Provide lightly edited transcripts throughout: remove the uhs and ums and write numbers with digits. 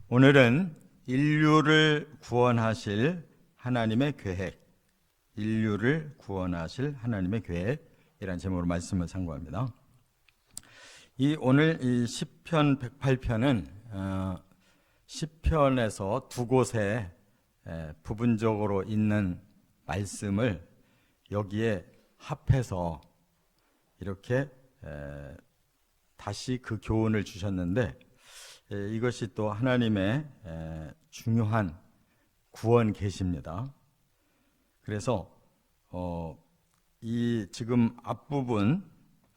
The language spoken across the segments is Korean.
오늘은 인류를 구원하실 하나님의 계획, 인류를 구원하실 하나님의 계획이라는 제목으로 말씀을 상고합니다. 오늘 이 시편 108편은 시편에서 두 곳에 부분적으로 있는 말씀을 여기에 합해서 이렇게 다시 그 교훈을 주셨는데, 이것이 또 하나님의 중요한 구원 계시입니다. 그래서 이 지금 앞부분은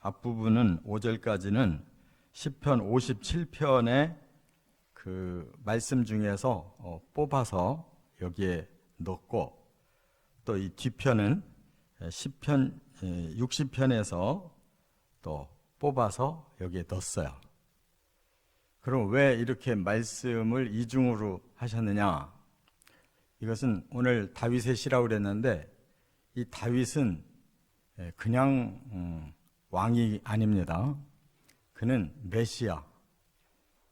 5절까지는 시편 57편의 그 말씀 중에서 뽑아서 여기에 넣고, 또 이 뒤편은 시편 60편에서 또 뽑아서 여기에 넣었어요. 그럼 왜 이렇게 말씀을 이중으로 하셨느냐? 이것은 오늘 다윗의 시라고 그랬는데, 이 다윗은 그냥 왕이 아닙니다. 그는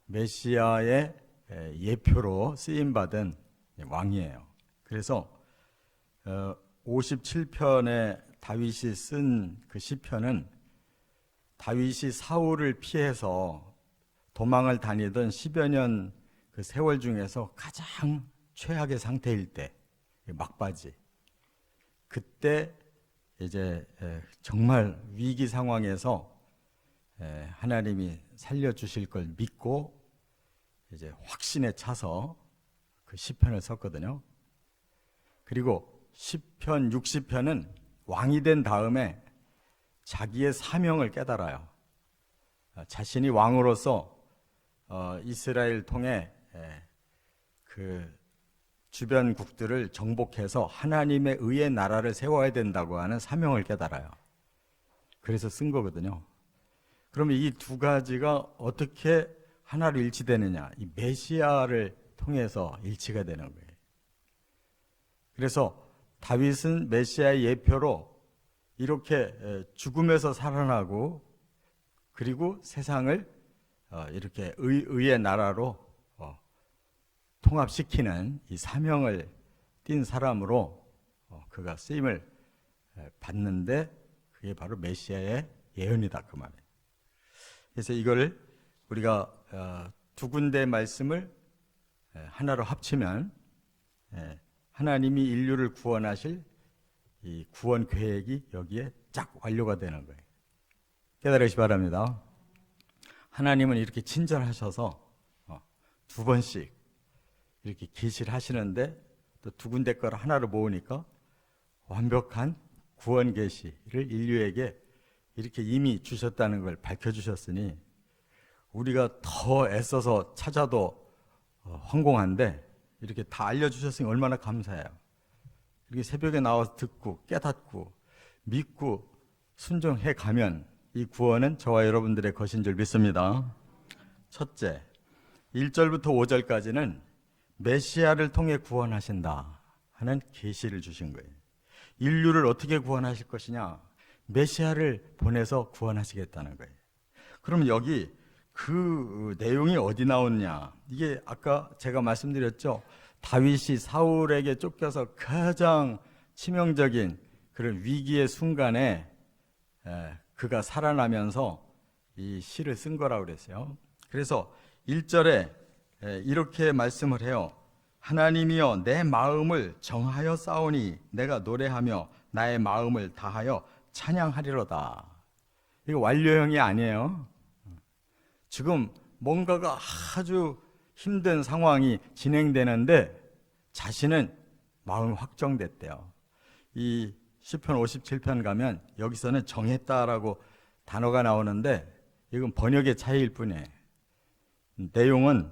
메시아의 예표로 쓰임받은 왕이에요. 그래서 57편의 다윗이 쓴 그 시편은 다윗이 사울을 피해서 도망을 다니던 10여 년 그 세월 중에서 가장 최악의 상태일 때, 막바지, 그때 이제 정말 위기 상황에서 하나님이 살려주실 걸 믿고 이제 확신에 차서 그 시편을 썼거든요. 그리고 시편 60편은 왕이 된 다음에 자기의 사명을 깨달아요. 자신이 왕으로서 이스라엘 통해 그 주변국들을 정복해서 하나님의 의의 나라를 세워야 된다고 하는 사명을 깨달아요. 그래서 쓴 거거든요. 그러면 이 두 가지가 어떻게 하나로 일치되느냐? 이 메시아를 통해서 일치가 되는 거예요. 그래서 다윗은 메시아의 예표로 이렇게 죽음에서 살아나고, 그리고 세상을 이렇게 의의 나라로 통합시키는 이 사명을 띈 사람으로 그가 쓰임을 받는데, 그게 바로 메시아의 예언이다, 그 말이에요. 그래서 이걸 우리가 두 군데의 말씀을 하나로 합치면 하나님이 인류를 구원하실 이 구원 계획이 여기에 쫙 완료가 되는 거예요. 깨달으시 바랍니다. 하나님은 이렇게 친절하셔서 두 번씩 이렇게 계시를 하시는데, 또 두 군데 걸 하나로 모으니까 완벽한 구원 계시를 인류에게 이렇게 이미 주셨다는 걸 밝혀주셨으니, 우리가 더 애써서 찾아도 황공한데 이렇게 다 알려주셨으니 얼마나 감사해요. 이렇게 새벽에 나와서 듣고 깨닫고 믿고 순종해 가면 이 구원은 저와 여러분들의 것인 줄 믿습니다. 첫째, 1절부터 5절까지는 메시아를 통해 구원하신다 하는 계시를 주신 거예요. 인류를 어떻게 구원하실 것이냐? 메시아를 보내서 구원하시겠다는 거예요. 그럼 여기 그 내용이 어디 나오느냐? 이게 아까 제가 말씀드렸죠. 다윗이 사울에게 쫓겨서 가장 치명적인 그런 위기의 순간에 그가 살아나면서 이 시를 쓴 거라고 그랬어요. 그래서 1절에 이렇게 말씀을 해요. 하나님이여, 내 마음을 정하여 싸우니 내가 노래하며 나의 마음을 다하여 찬양하리로다. 이거 완료형이 아니에요. 지금 뭔가가 아주 힘든 상황이 진행되는데 자신은 마음이 확정됐대요. 이 시편 57편 가면 여기서는 정했다라고 단어가 나오는데, 이건 번역의 차이일 뿐이에요. 내용은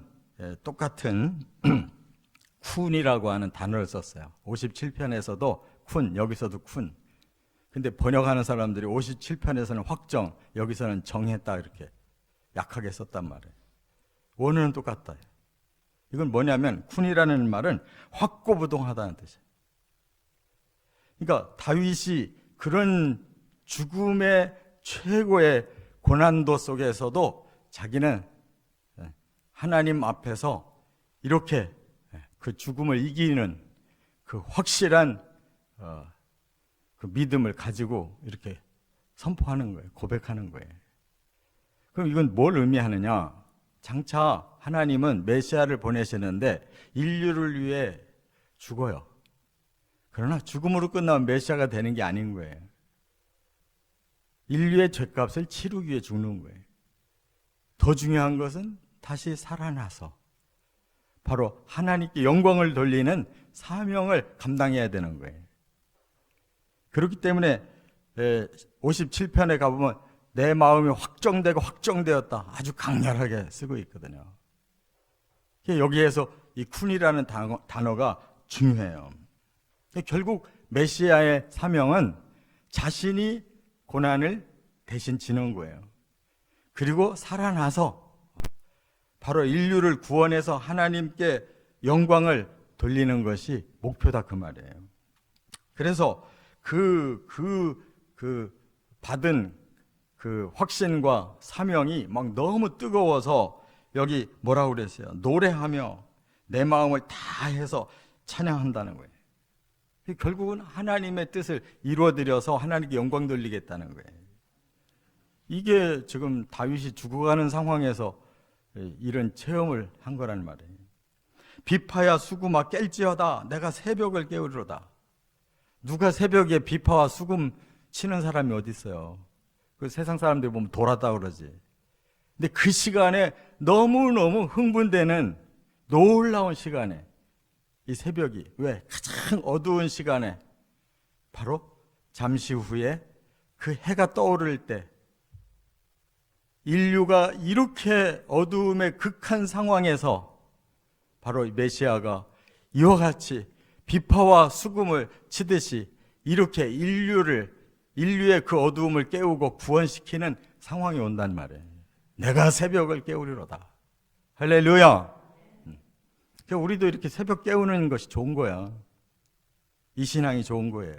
똑같은 쿤이라고 하는 단어를 썼어요. 57편에서도 쿤, 여기서도 쿤. 근데 번역하는 사람들이 57편에서는 확정, 여기서는 정했다 이렇게 약하게 썼단 말이에요. 원어는 똑같다. 이건 뭐냐면 쿤이라는 말은 확고부동하다는 뜻이에요. 그러니까 다윗이 그런 죽음의 최고의 고난도 속에서도 자기는 하나님 앞에서 이렇게 그 죽음을 이기는 그 확실한 그 믿음을 가지고 이렇게 선포하는 거예요. 고백하는 거예요. 그럼 이건 뭘 의미하느냐? 장차 하나님은 메시아를 보내시는데 인류를 위해 죽어요. 그러나 죽음으로 끝나면 메시아가 되는 게 아닌 거예요. 인류의 죄값을 치르기 위해 죽는 거예요. 더 중요한 것은 다시 살아나서 바로 하나님께 영광을 돌리는 사명을 감당해야 되는 거예요. 그렇기 때문에 57편에 가보면 내 마음이 확정되고 확정되었다 아주 강렬하게 쓰고 있거든요. 여기에서 이 쿤이라는 단어가 중요해요. 결국 메시아의 사명은 자신이 고난을 대신 지는 거예요. 그리고 살아나서 바로 인류를 구원해서 하나님께 영광을 돌리는 것이 목표다 그 말이에요. 그래서 받은 그 확신과 사명이 막 너무 뜨거워서 여기 뭐라고 그랬어요? 노래하며 내 마음을 다해서 찬양한다는 거예요. 결국은 하나님의 뜻을 이루어드려서 하나님께 영광 돌리겠다는 거예요. 이게 지금 다윗이 죽어가는 상황에서 이런 체험을 한 거란 말이에요. 비파야 수금아 깰지어다 내가 새벽을 깨우리로다. 누가 새벽에 비파와 수금 치는 사람이 어디 있어요? 그 세상 사람들 보면 돌았다 그러지. 근데 그 시간에 너무너무 흥분되는 놀라운 시간에 이 새벽이 왜 가장 어두운 시간에 바로 잠시 후에 그 해가 떠오를 때 인류가 이렇게 어두움의 극한 상황에서 바로 메시아가 이와 같이 비파와 수금을 치듯이 이렇게 인류의 그 어두움을 깨우고 구원시키는 상황이 온단 말이에요. 내가 새벽을 깨우리로다. 할렐루야. 우리도 이렇게 새벽 깨우는 것이 좋은 거야. 이 신앙이 좋은 거예요.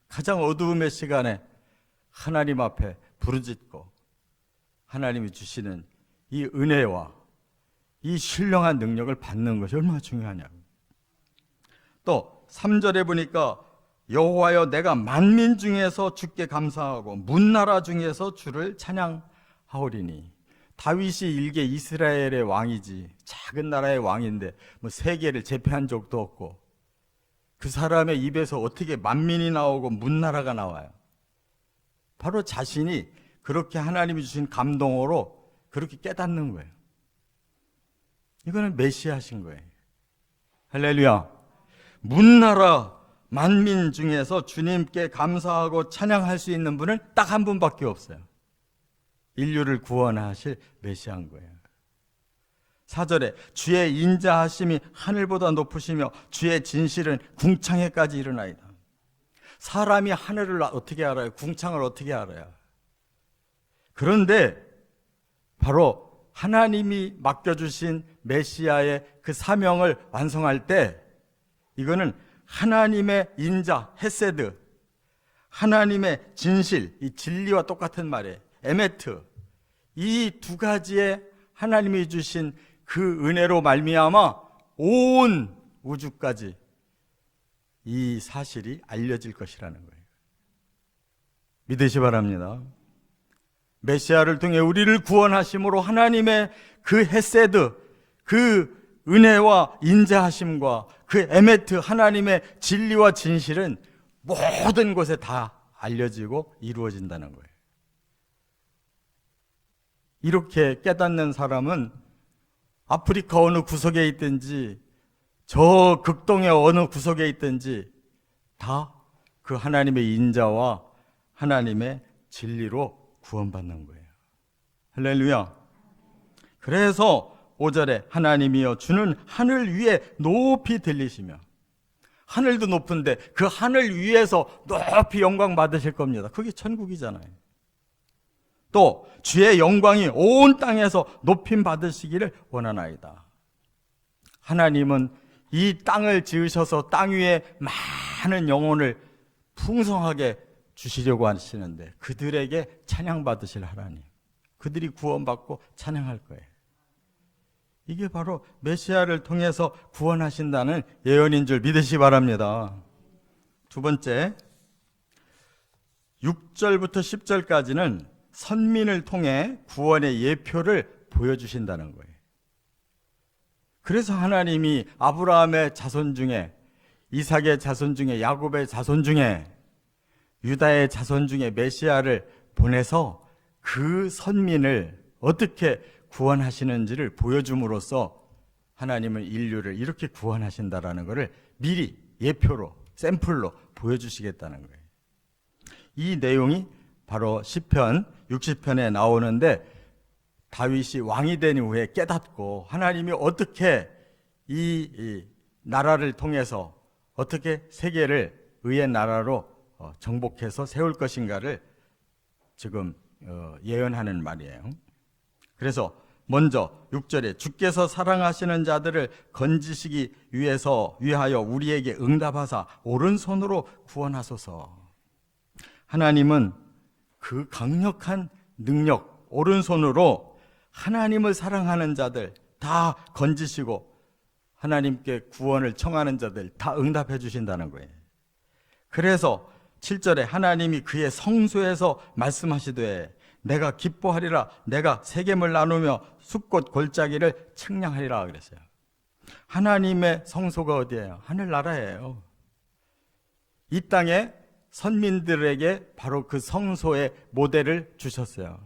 가장 어두움의 시간에 하나님 앞에 부르짖고 하나님이 주시는 이 은혜와 이 신령한 능력을 받는 것이 얼마나 중요하냐고. 또 3절에 보니까 여호와여 내가 만민 중에서 주께 감사하고 문나라 중에서 주를 찬양하오리니. 다윗이 일개 이스라엘의 왕이지 작은 나라의 왕인데 뭐 세계를 제패한 적도 없고 그 사람의 입에서 어떻게 만민이 나오고 문나라가 나와요? 바로 자신이 그렇게 하나님이 주신 감동으로 그렇게 깨닫는 거예요. 이거는 메시아신 거예요. 할렐루야. 문나라 만민 중에서 주님께 감사하고 찬양할 수 있는 분은 딱 한 분밖에 없어요. 인류를 구원하실 메시아인 거예요. 4절에 주의 인자하심이 하늘보다 높으시며 주의 진실은 궁창에까지 이르나이다. 사람이 하늘을 어떻게 알아요? 궁창을 어떻게 알아요? 그런데 바로 하나님이 맡겨주신 메시아의 그 사명을 완성할 때 이거는 하나님의 인자, 헤세드, 하나님의 진실, 이 진리와 똑같은 말이에요. 에메트, 이 두 가지의 하나님이 주신 그 은혜로 말미암아 온 우주까지 이 사실이 알려질 것이라는 거예요. 믿으시 바랍니다. 메시아를 통해 우리를 구원하심으로 하나님의 그 헤세드, 그 은혜와 인자하심과 그 에메트, 하나님의 진리와 진실은 모든 곳에 다 알려지고 이루어진다는 거예요. 이렇게 깨닫는 사람은 아프리카 어느 구석에 있든지 저 극동의 어느 구석에 있든지 다 그 하나님의 인자와 하나님의 진리로 구원받는 거예요. 할렐루야. 그래서 5절에 하나님이여 주는 하늘 위에 높이 들리시며, 하늘도 높은데 그 하늘 위에서 높이 영광 받으실 겁니다. 그게 천국이잖아요. 또 주의 영광이 온 땅에서 높임 받으시기를 원하나이다. 하나님은 이 땅을 지으셔서 땅 위에 많은 영혼을 풍성하게 주시려고 하시는데 그들에게 찬양 받으실 하나님, 그들이 구원받고 찬양할 거예요. 이게 바로 메시아를 통해서 구원하신다는 예언인 줄 믿으시기 바랍니다. 두 번째, 6절부터 10절까지는 선민을 통해 구원의 예표를 보여주신다는 거예요. 그래서 하나님이 아브라함의 자손 중에, 이삭의 자손 중에, 야곱의 자손 중에, 유다의 자손 중에 메시아를 보내서 그 선민을 어떻게 구원하시는지를 보여줌으로써 하나님은 인류를 이렇게 구원하신다라는 것을 미리 예표로, 샘플로 보여주시겠다는 거예요. 이 내용이 바로 시편 60편에 나오는데, 다윗이 왕이 된 후에 깨닫고 하나님이 어떻게 이 나라를 통해서 어떻게 세계를 의의 나라로 정복해서 세울 것인가를 지금 예언하는 말이에요. 그래서 먼저 6절에 주께서 사랑하시는 자들을 건지시기 위하여 우리에게 응답하사 오른손으로 구원하소서. 하나님은 그 강력한 능력, 오른손으로 하나님을 사랑하는 자들 다 건지시고 하나님께 구원을 청하는 자들 다 응답해 주신다는 거예요. 그래서 7절에 하나님이 그의 성소에서 말씀하시되 내가 기뻐하리라, 내가 세겜을 나누며 숫꽃 골짜기를 측량하리라 그랬어요. 하나님의 성소가 어디예요? 하늘나라예요. 이 땅에 선민들에게 바로 그 성소의 모델을 주셨어요.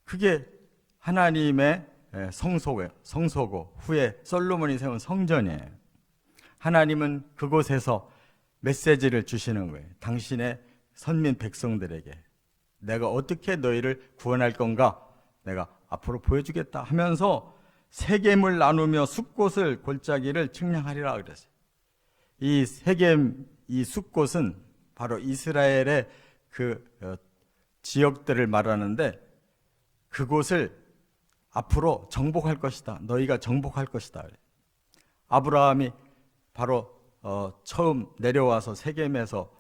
그게 하나님의 성소고 후에 솔로몬이 세운 성전이에요. 하나님은 그곳에서 메시지를 주시는 거예요. 당신의 선민 백성들에게 내가 어떻게 너희를 구원할 건가 내가 앞으로 보여주겠다 하면서 세겜을 나누며 숫꽃을 골짜기를 측량하리라 그랬어요. 이 세겜, 이 숫꽃은 바로 이스라엘의 그 지역들을 말하는데, 그곳을 앞으로 정복할 것이다. 너희가 정복할 것이다. 아브라함이 바로 처음 내려와서 세겜에서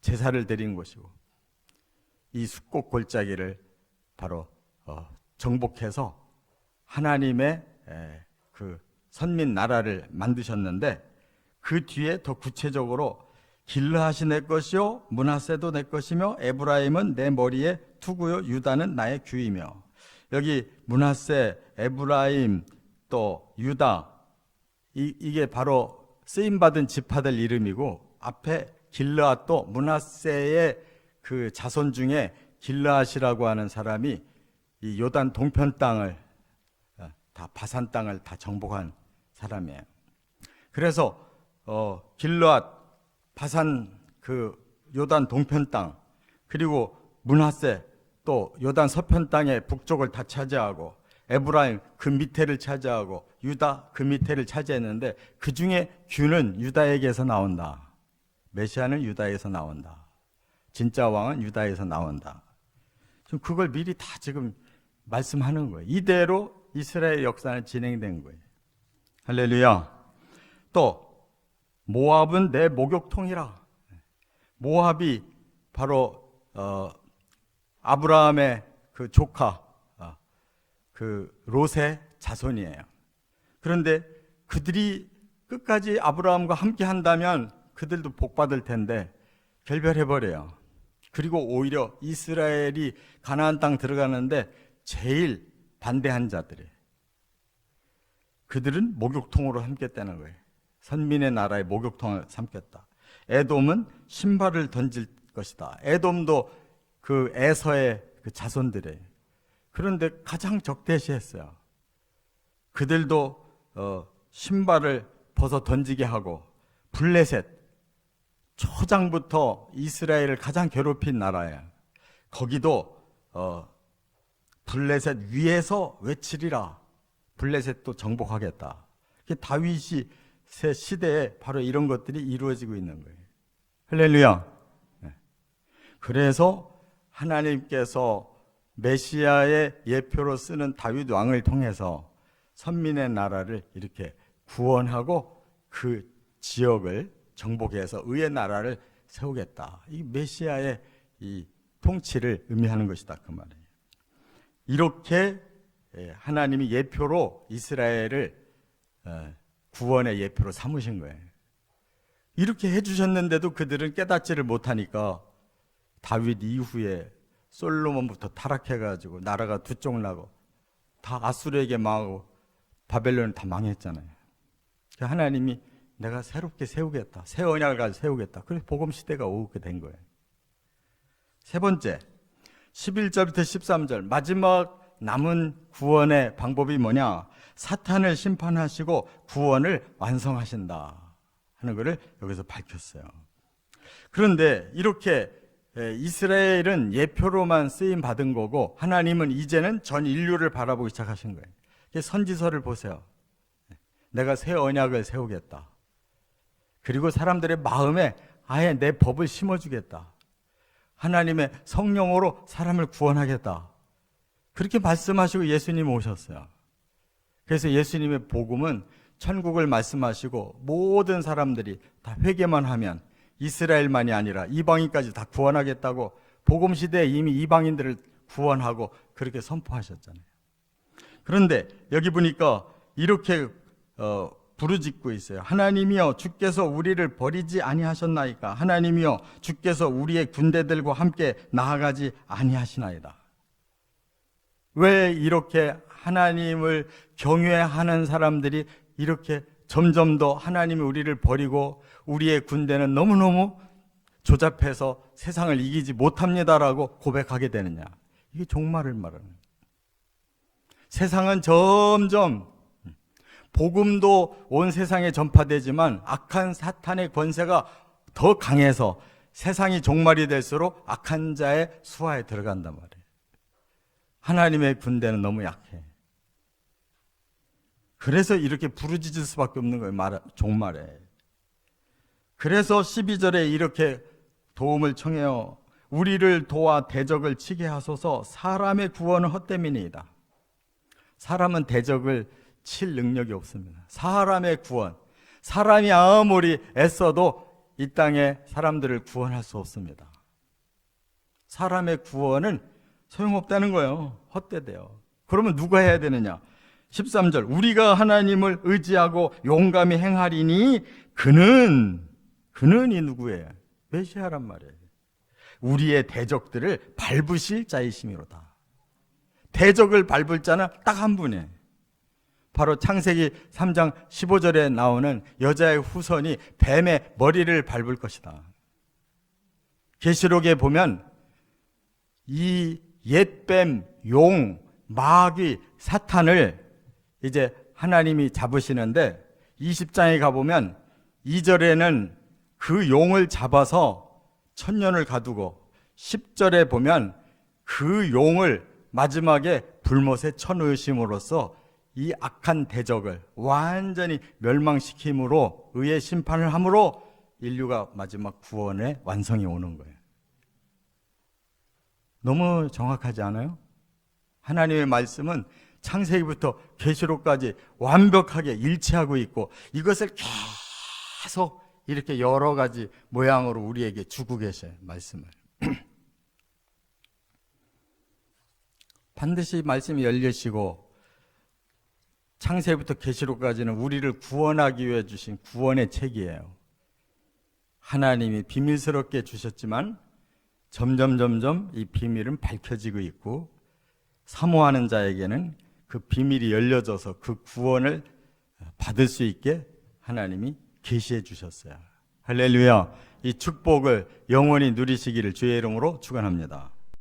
제사를 드린 곳이고, 이 숫꽃 골짜기를 바로 정복해서 하나님의 그 선민 나라를 만드셨는데, 그 뒤에 더 구체적으로 길르앗이 내 것이요 므낫세도 내 것이며 에브라임은 내 머리에 투구요 유다는 나의 귀이며. 여기 므낫세, 에브라임, 또 유다, 이게 바로 쓰임받은 지파들 이름이고, 앞에 길르앗도 므낫세의 그 자손 중에 길르앗이라고 하는 사람이 이 요단 동편 땅을 다 바산 땅을 다 정복한 사람이에요. 그래서 길르앗, 바산 그 요단 동편 땅, 그리고 므낫세 또 요단 서편 땅의 북쪽을 다 차지하고, 에브라임 그 밑에를 차지하고, 유다 그 밑에를 차지했는데, 그 중에 규는 유다에게서 나온다. 메시아는 유다에서 나온다. 진짜 왕은 유다에서 나온다. 지금 그걸 미리 다 지금 말씀하는 거예요. 이대로 이스라엘 역사는 진행된 거예요. 할렐루야. 또 모압은 내 목욕통이라. 모압이 바로 아브라함의 그 조카 그 롯의 자손이에요. 그런데 그들이 끝까지 아브라함과 함께 한다면 그들도 복 받을 텐데 결별해버려요. 그리고 오히려 이스라엘이 가나안 땅 들어가는데 제일 반대한 자들이에요. 그들은 목욕통으로 삼겠다는 거예요. 선민의 나라의 목욕통을 삼겠다. 에돔은 신발을 던질 것이다. 에돔도 그 에서의 그 자손들이에요. 그런데 가장 적대시했어요. 그들도 신발을 벗어 던지게 하고, 블레셋, 초장부터 이스라엘을 가장 괴롭힌 나라예요. 거기도 블레셋 위에서 외치리라. 블레셋도 정복하겠다. 다윗이 새 시대에 바로 이런 것들이 이루어지고 있는 거예요. 할렐루야. 그래서 하나님께서 메시아의 예표로 쓰는 다윗 왕을 통해서 선민의 나라를 이렇게 구원하고 그 지역을 정복해서 의의 나라를 세우겠다. 이 메시아의 이 통치를 의미하는 것이다. 그 말이에요. 이렇게 하나님이 예표로 이스라엘을 구원의 예표로 삼으신 거예요. 이렇게 해주셨는데도 그들은 깨닫지를 못하니까 다윗 이후에 솔로몬부터 타락해가지고 나라가 두 쪽 나고 다 아수르에게 망하고 바벨론은 다 망했잖아요. 하나님이 내가 새롭게 세우겠다, 새 언약을 가지고 세우겠다. 그래서 복음 시대가 오게 된 거예요. 세 번째, 11절부터 13절 마지막 남은 구원의 방법이 뭐냐? 사탄을 심판하시고 구원을 완성하신다 하는 것을 여기서 밝혔어요. 그런데 이렇게 이스라엘은 예표로만 쓰임 받은 거고 하나님은 이제는 전 인류를 바라보기 시작하신 거예요. 선지서를 보세요. 내가 새 언약을 세우겠다. 그리고 사람들의 마음에 아예 내 법을 심어주겠다. 하나님의 성령으로 사람을 구원하겠다. 그렇게 말씀하시고 예수님 오셨어요. 그래서 예수님의 복음은 천국을 말씀하시고 모든 사람들이 다 회개만 하면 이스라엘만이 아니라 이방인까지 다 구원하겠다고 복음 시대에 이미 이방인들을 구원하고 그렇게 선포하셨잖아요. 그런데 여기 보니까 이렇게 부르짖고 있어요. 하나님이여 주께서 우리를 버리지 아니하셨나이까. 하나님이여 주께서 우리의 군대들과 함께 나아가지 아니하시나이다. 왜 이렇게 하나님을 경외하는 사람들이 이렇게 점점 더 하나님이 우리를 버리고 우리의 군대는 너무너무 조잡해서 세상을 이기지 못합니다라고 고백하게 되느냐? 이게 종말을 말하는 거예요. 세상은 점점 복음도 온 세상에 전파되지만 악한 사탄의 권세가 더 강해서 세상이 종말이 될수록 악한 자의 수하에 들어간단 말이에요. 하나님의 군대는 너무 약해. 그래서 이렇게 부르짖을 수밖에 없는 거예요. 종말에. 그래서 12절에 이렇게 도움을 청해요. 우리를 도와 대적을 치게 하소서. 사람의 구원은 헛됨이니이다. 사람은 대적을 칠 능력이 없습니다. 사람의 구원, 사람이 아무리 애써도 이 땅에 사람들을 구원할 수 없습니다. 사람의 구원은 소용없다는 거예요. 헛되대요. 그러면 누가 해야 되느냐? 13절 우리가 하나님을 의지하고 용감히 행하리니 그는 이 누구예요? 메시아란 말이에요. 우리의 대적들을 밟으실 자이심이로다. 대적을 밟을 자는 딱 한 분이에요. 바로 창세기 3장 15절에 나오는 여자의 후손이 뱀의 머리를 밟을 것이다. 계시록에 보면 이 옛뱀, 용, 마귀, 사탄을 이제 하나님이 잡으시는데 20장에 가보면 2절에는 그 용을 잡아서 천년을 가두고 10절에 보면 그 용을 마지막에 불못에 쳐넣으심으로써 이 악한 대적을 완전히 멸망시킴으로 의의 심판을 함으로 인류가 마지막 구원의 완성이 오는 거예요. 너무 정확하지 않아요? 하나님의 말씀은 창세기부터 계시록까지 완벽하게 일치하고 있고 이것을 계속 이렇게 여러 가지 모양으로 우리에게 주고 계셔요. 말씀을. 반드시 말씀이 열리시고 창세기부터 계시록까지는 우리를 구원하기 위해 주신 구원의 책이에요. 하나님이 비밀스럽게 주셨지만 점점 이 비밀은 밝혀지고 있고 사모하는 자에게는 그 비밀이 열려져서 그 구원을 받을 수 있게 하나님이 계시해 주셨어요. 할렐루야. 이 축복을 영원히 누리시기를 주의 이름으로 축원합니다.